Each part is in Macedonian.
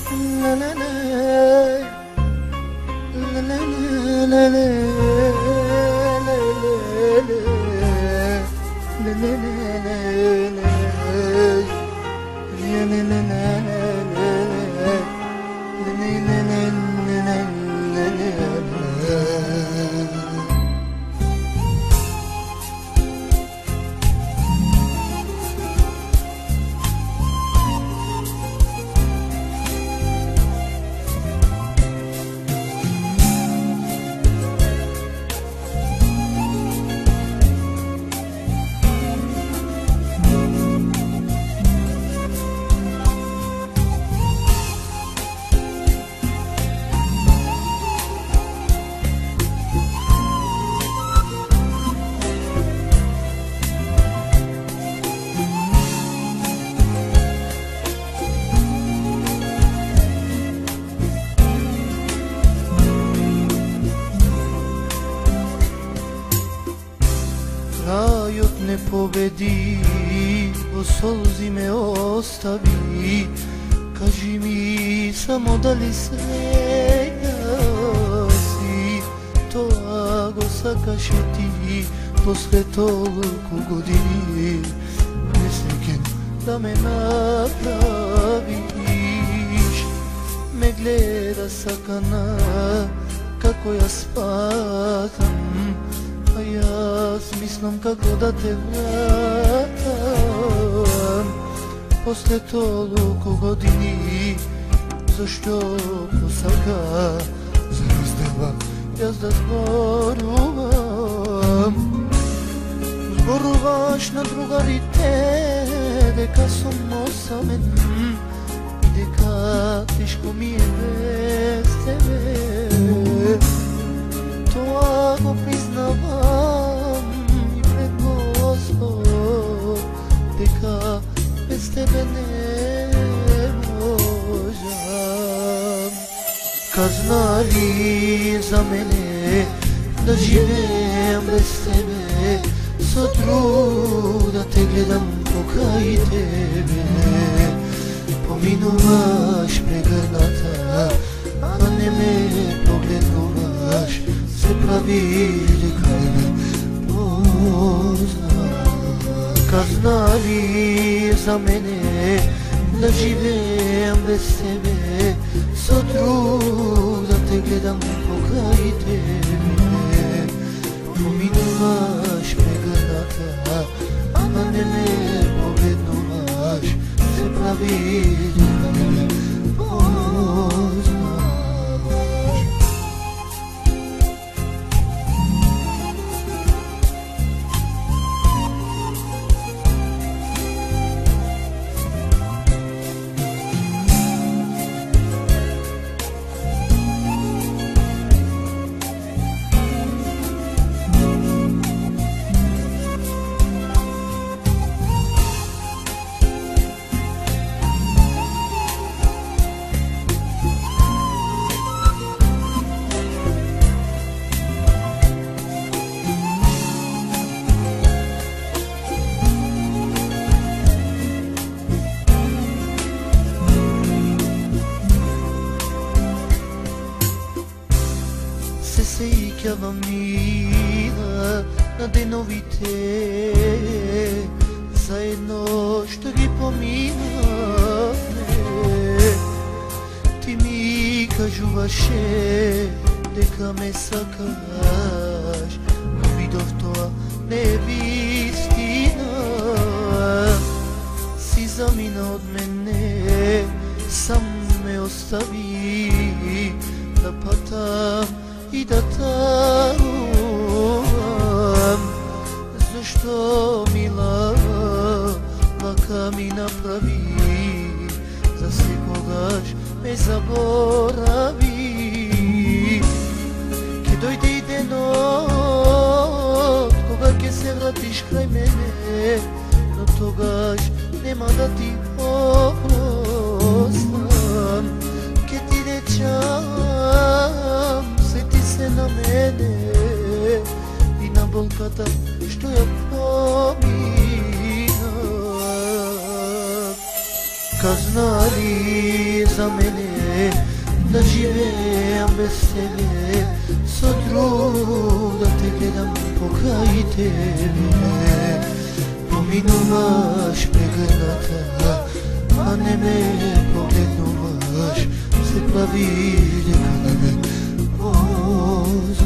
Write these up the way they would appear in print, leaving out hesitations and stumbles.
La la la, la la la la, la la Rajot ne pobedi, o solzi me ostavi. Kaži mi samo da li sreća si, to ako sakaš i ti posle toliko godini. Nesrećen da me napraviš, me gleda sakana kako ja spatam, a ja smislim kako da te vratam. Posle toliko godini, zašto posaka za razdeva jaz da zboruvam. Zboruvaš na drugarite, дека съм осамен и дека тежко ми е без тебе. Това го признавам и пред Господ, дека без тебе не можам. Казна ли за мене да живеем без тебе, со труд да те гледам покрай тебе. Поминуваш прегърната, а не ме погледнуваш, се прави дека не познаваш. Казна ли за мене да живеем без тебе, со труд да те гледам покрай тебе. Поминуваш прегърната, а не ме погледнуваш, се прави дека не ме познаваш. Сеќавам мира на деновите, заедно што ги поминавме. Ти ми кажуваше дека ме сакаш, но видов тоа не е вистина. Си замина од мене, сам ме остави да патам и да танувам. Защо мила лака ми направи, за секогаш ме заборави. Ке дојде и денот кога ке се вратиш крај мене, но тогаш нема да ти опростам. Ке ти речам, сети се на мене и на болката што ја поминав. znali za mene da živem bez tebe, so truda te gledam pokraj tebe. Pominuvaš pregrnata, a ne me poglednuvaš, se pravilje kada me poznaš.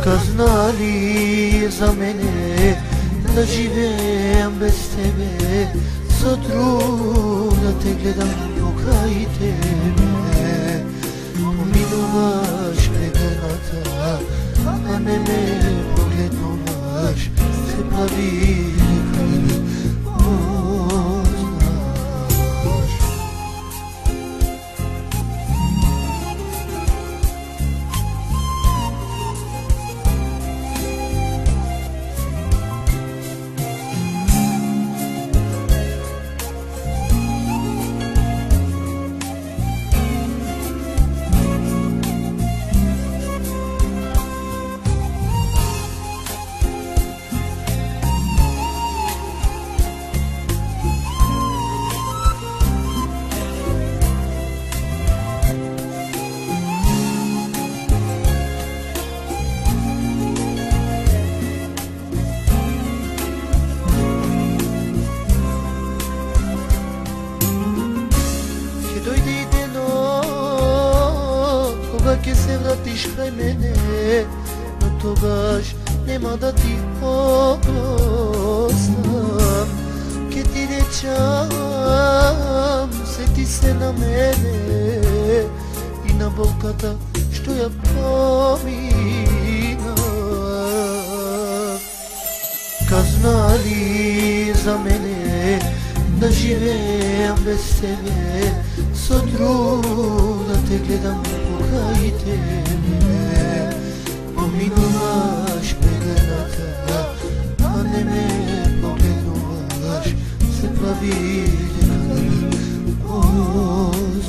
Kad znali za mene da živem bez tebe, so truda te gledam pokraj tebe. Pominuvaš pregrnata, a ne me poglednuvaš, se pravilje kada me poznaš. Ќе се вратиш крај мене, но тогаш нема да ти опростам. Ке ти речам, сети се на мене и на болката што ја помина. Казнали за мене да живеам без тебе, со труда те гледам покрај тебе. Поминуваш преграната, а не ме погледнуваш, се прави дека не ме познаш.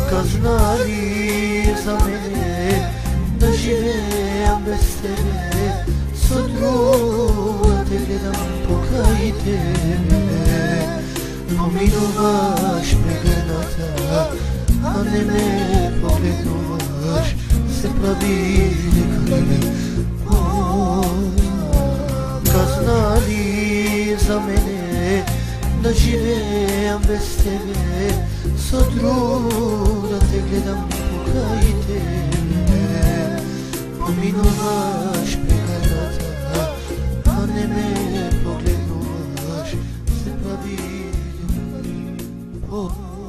Казнали за мене да живеам без тебе, со труда те гледам покрај тебе. Поминуваш преграната, а не ме погледнуваш, се прави дека не ме познаш. Казнали за мене да живеам без тебе, со труда те гледам покрај тебе. Поминуваш преграната, а не ме погледнуваш, се прави дека не ме познаш.